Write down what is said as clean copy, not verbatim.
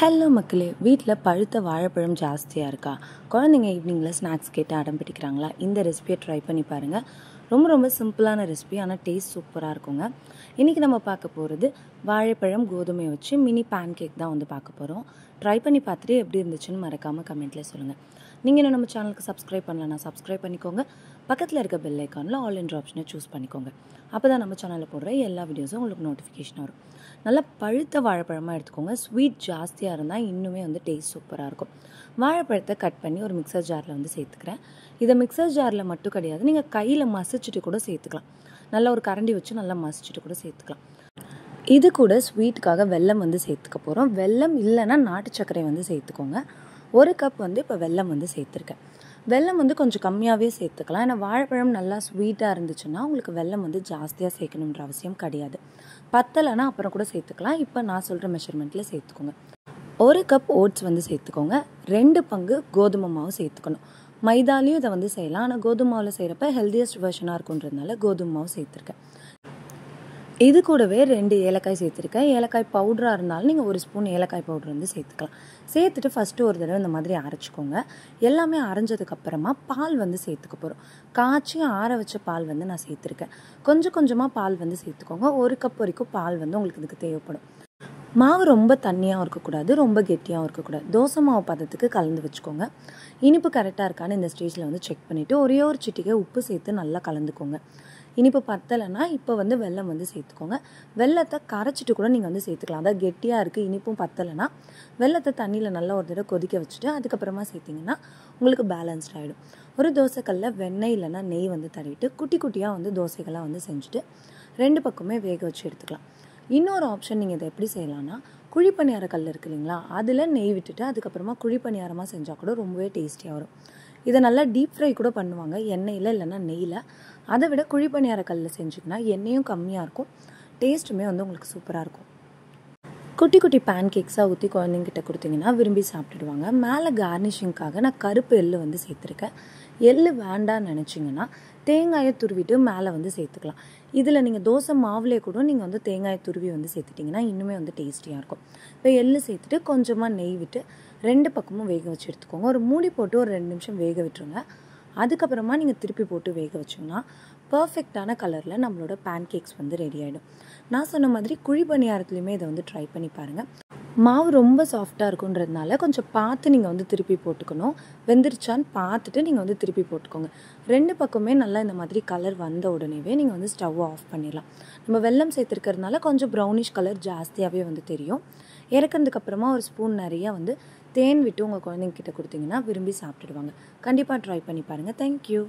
Hello மக்களே, வீட்டில் பழுத்த வாழைப்பழம் ஜாஸ்தியாக இருக்கா? குழந்தைங்க ஈவினிங்கில் ஸ்நாக்ஸ் கேட்டு அடம் பிடிக்கிறாங்களா? இந்த ரெசிபியை ட்ரை பண்ணி பாருங்கள். ரொம்ப சிம்பிளான ரெசிபி, ஆனால் டேஸ்ட் சூப்பராக இருக்குங்க. இன்றைக்கி நம்ம பார்க்க போகிறது வாழைப்பழம் கோதுமையை வச்சு மினி பேன் கேக் தான் வந்து பார்க்க போகிறோம். ட்ரை பண்ணி பார்த்துட்டு எப்படி இருந்துச்சுன்னு மறக்காமல் கமெண்ட்டில் சொல்லுங்கள். நீங்கள் இன்னும் நம்ம சேனலுக்கு சப்ஸ்கிரைப் பண்ணலன்னா சப்ஸ்கிரைப் பண்ணிக்கோங்க. பக்கத்தில் இருக்க பெல் ஐக்கானில் ஆல் என்ற ஆப்ஷனை சூஸ் பண்ணிக்கோங்க. அப்போ தான் நம்ம சேனலில் போடுற எல்லா வீடியோஸும் உங்களுக்கு நோட்டிஃபிகேஷன் வரும். நல்லா பழுத்த வாழைப்பழமாக எடுத்துக்கோங்க. ஸ்வீட் ஜாஸ்தியாக இருந்தால் இன்னுமே வந்து டேஸ்ட் சூப்பராக இருக்கும். வாழைப்பழத்தை கட் பண்ணி ஒரு மிக்சர் ஜாரில் வந்து சேர்த்துக்கிறேன். இதை மிக்சர் ஜாரில் மட்டும் கிடையாது, நீங்கள் கையில் மசிச்சுட்டு கூட சேர்த்துக்கலாம். நல்லா ஒரு கரண்டி வச்சு நல்லா மசிச்சுட்டு கூட சேர்த்துக்கலாம். இது கூட ஸ்வீட்டுக்காக வெல்லம் வந்து சேர்த்துக்க போகிறோம். வெல்லம் இல்லைன்னா நாட்டு சர்க்கரை வந்து சேர்த்துக்கோங்க. 1 கப் வந்து இப்போ வெல்லம் வந்து சேர்த்துருக்கேன். வெல்லம் வந்து கொஞ்சம் கம்மியாகவே சேர்த்துக்கலாம். ஏன்னா வாழைப்பழம் நல்லா ஸ்வீட்டாக இருந்துச்சுன்னா உங்களுக்கு வெல்லம் வந்து ஜாஸ்தியாக சேர்க்கணுன்ற அவசியம் கிடையாது. பத்தலைன்னா அப்புறம் கூட சேர்த்துக்கலாம். இப்போ நான் சொல்கிற மெஷர்மெண்ட்டில் சேர்த்துக்கோங்க. 1 கப் ஓட்ஸ் வந்து சேர்த்துக்கோங்க. 2 பங்கு கோதுமை மாவு சேர்த்துக்கணும். மைதாலையும் இதை வந்து செய்யலாம், ஆனால் கோதுமை மாவில் செய்கிறப்ப ஹெல்தியஸ்ட் வெர்ஷனாக இருக்குன்றதுனால கோதுமை மாவு சேர்த்துருக்கேன். இது கூடவே 2 ஏலக்காய் சேர்த்துருக்கேன். ஏலக்காய் பவுடராக இருந்தாலும் நீங்கள் 1 ஸ்பூன் ஏலக்காய் பவுடர் வந்து சேர்த்துக்கலாம். சேர்த்துட்டு ஃபஸ்ட்டு ஒரு தடவை இந்த மாதிரி அரைச்சிக்கோங்க. எல்லாமே அரைஞ்சதுக்கப்புறமா பால் வந்து சேர்த்துக்க போகிறோம். காய்ச்சி ஆற வச்ச பால் வந்து நான் சேர்த்துருக்கேன். கொஞ்சம் கொஞ்சமாக பால் வந்து சேர்த்துக்கோங்க. 1 கப் வரைக்கும் பால் வந்து உங்களுக்கு இதுக்கு தேவைப்படும். மாவு ரொம்ப தண்ணியாகவும் இருக்கக்கூடாது, ரொம்ப கெட்டியாகவும் இருக்கக்கூடாது. தோசை மாவு பதத்துக்கு கலந்து வச்சுக்கோங்க. இனிப்பு கரெக்டாக இருக்கான்னு இந்த ஸ்டேஜில் வந்து செக் பண்ணிவிட்டு ஒரே ஒரு சிட்டிகை உப்பு சேர்த்து நல்லா கலந்துக்கோங்க. இனிப்பு பத்தலைன்னா இப்போ வந்து வெல்லம் வந்து சேர்த்துக்கோங்க. வெல்லத்தை கரைச்சிட்டு கூட நீங்கள் வந்து சேர்த்துக்கலாம். அதாவது கெட்டியாக இருக்குது, இனிப்பும் பத்தலைன்னா வெல்லத்தை தண்ணியில் நல்லா ஒரு தடவை கொதிக்க வச்சுட்டு அதுக்கப்புறமா சேர்த்திங்கன்னா உங்களுக்கு பேலன்ஸ்ட் ஆகிடும். ஒரு தோசைக்கல்லில் வெண்ணெய் இல்லைன்னா நெய் வந்து தடவிட்டு குட்டி குட்டியாக வந்து தோசைகளாக வந்து செஞ்சுட்டு 2 பக்கமே வேக வச்சு எடுத்துக்கலாம். இன்னொரு ஆப்ஷன் நீங்கள் இதை எப்படி செய்யலாம்னா, குழிப்பணியார கல் இருக்குது இல்லைங்களா, அதில் நெய் விட்டுட்டு அதுக்கப்புறமா குழிப்பணியாரமாக செஞ்சால் கூட ரொம்பவே டேஸ்டியாக வரும். இதை நல்லா டீப் ஃப்ரை கூட பண்ணுவாங்க, எண்ணெயில் இல்லைன்னா நெய்யில். அதை விட குழிப்பணியார கல்லில் செஞ்சிங்கன்னா எண்ணெயும் கம்மியாக இருக்கும், டேஸ்ட்டுமே வந்து உங்களுக்கு சூப்பராக இருக்கும். குட்டி குட்டி பேன் கேக்ஸாக ஊற்றி குழந்தைங்கிட்ட கொடுத்தீங்கன்னா விரும்பி சாப்பிட்டுடுவாங்க. மேலே கார்னிஷிங்காக நான் கருப்பு எள்ளு வந்து சேர்த்துருக்கேன். எள்ளு வேண்டான்னு நினச்சிங்கன்னா தேங்காயை துருவிட்டு மேலே வந்து சேர்த்துக்கலாம். இதில் நீங்கள் தோசை மாவுலே கூட நீங்கள் வந்து தேங்காயை துருவி வந்து சேர்த்துட்டிங்கன்னா இன்னுமே வந்து டேஸ்டியாக இருக்கும். இப்போ எள்ளு சேர்த்துட்டு கொஞ்சமாக நெய் விட்டு 2 பக்கமும் வேக வச்சு எடுத்துக்கோங்க. ஒரு மூடி போட்டு ஒரு 2 நிமிஷம் வேக விட்டுருங்க. அதுக்கப்புறமா நீங்கள் திருப்பி போட்டு வேக வச்சிங்கன்னா பர்ஃபெக்டான கலரில் நம்மளோட பேன் கேக்ஸ் வந்து ரெடி ஆகிடும். நான் சொன்ன மாதிரி குழி பணியாரத்துலையுமே இதை வந்து ட்ரை பண்ணி பாருங்கள். மாவு ரொம்ப சாஃப்டாக இருக்குன்றதுனால கொஞ்சம் பார்த்து நீங்கள் வந்து திருப்பி போட்டுக்கணும். வெந்துருச்சான்னு பார்த்துட்டு நீங்கள் வந்து திருப்பி போட்டுக்கோங்க. 2 பக்கமே நல்லா இந்த மாதிரி கலர் வந்த உடனேவே நீங்கள் வந்து ஸ்டவ்வை ஆஃப் பண்ணிடலாம். நம்ம வெல்லம் சேர்த்துருக்கிறதுனால கொஞ்சம் ப்ரௌனிஷ் கலர் ஜாஸ்தியாகவே வந்து தெரியும். இறக்குறதுக்கப்புறமா ஒரு ஸ்பூன் நிறையா வந்து தேன் விட்டு உங்கள் குழந்தைங்கிட்ட கொடுத்தீங்கன்னா விரும்பி சாப்பிட்டுடுவாங்க. கண்டிப்பாக ட்ரை பண்ணி பாருங்கள். தேங்க்யூ.